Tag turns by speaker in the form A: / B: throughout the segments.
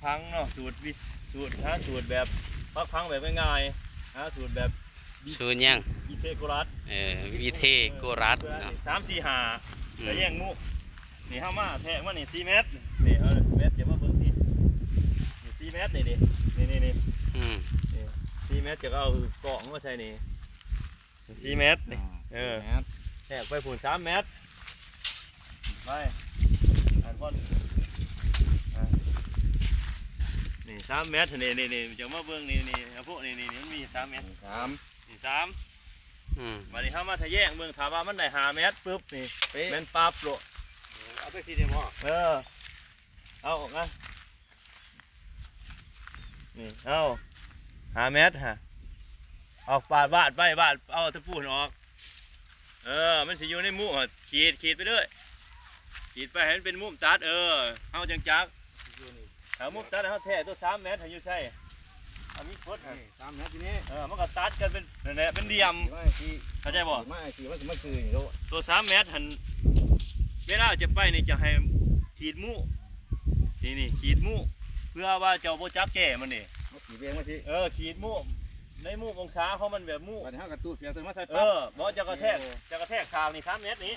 A: พังเนาะสูตรแบบพักพังแบบง่ายๆสูตรแบบ
B: สูตรยัง
A: วิเทโกรัส
B: วิเทโกรัสเนาะ
A: 3-4-5แล้วแย่งมุนี่เข้ามาแทงว่านี่4 เมตรนี่เอาเมตรจะมาเบิ่งนี่4 เมตรนี่นี่4 เมตรจะเอาเกาะมาใส่นี่4 เมตรนี่แทงไปผุน3 เมตรไปอันก่อนนี่3 เมตรนี่จะมาเบิ่งนี่พวกนี่มันมี3 เมตรนี่3มาดิเข้ามาทะแยงเบิ่งถามว่ามันได้5 เมตรปุ๊บนี่แม่นปั๊บโล
C: เอาไปทีเดียวบ่
A: เอาออกนะนี่เอา5 เมตรฮะออกบาดไปเอาตะปูนออกมันสิอยู่ในมุ้งขีดไปเลยขีดไปให้มันเป็นมุ้งตัดเอาจังเอามุ้งตัดเอาแท้ตัว3 เมตรให้อยู่ใช่เอามีพด
C: 3 เมตรทีนี้
A: มันก็ตัดกันเป็นนั่นแหละเป็นเหลี่ยมเข้าใจบ่
C: ไม่คือมันคืออย่างนี้
A: ตัว3 เมตรหันเวลาจะไปนี่จะให้ขีดมุ้งนี่ขีดมุ้งเพื่อว่าเจ้าโบจักแก่มันนี่
C: ขีดเองมาสิ
A: ขีดมุ้งในมุ้งองศาเขามันแบบมุ้ง
C: วันนี้กระตุ้นเพียงแต่มาใส่
A: บ่จะกระแทกคางนี่3 เมตรนี้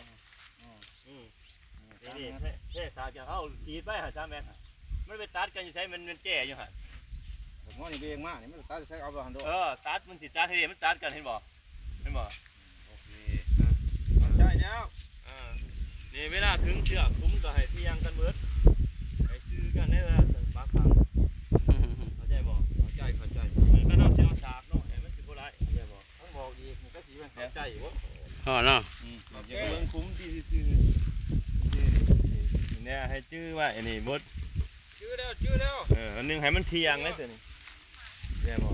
A: นี่แทกคางจะเอาขีดไปหา3 เมตรมันไปตัดกันอยู่ใช้มันแก่อยู่ฮะ
C: ผมว่านี่เองมากนี่มันตัดใช้เอาไปหันโด
A: ตัดมันสิตัดให้มันตัดกันเห็นบ่
C: โอเคใช่แล้ว
A: นี่เวลาถึงเชือกคุ้มก็ให้เที่ยงกันเบิดให้ซื้อกันได้เวลาถึงปากคางเข้าใจบ่
C: เข้าใจ
A: มันก็ต้องเสียฉากเนาะให้มันสิบ่ได้เข้าใจบ่
C: ต้องบอกอีกมันก็สีมันเข้าใจบ่
B: เนาะ
A: อย่าเบิ่งคุ้มที่ซื้อเนี่ยให้ชื่อว่าอันนี้บด
C: ชื่อแล้ว
A: อันนึงให้มันเที่ยงได้สิเนี่ยบ่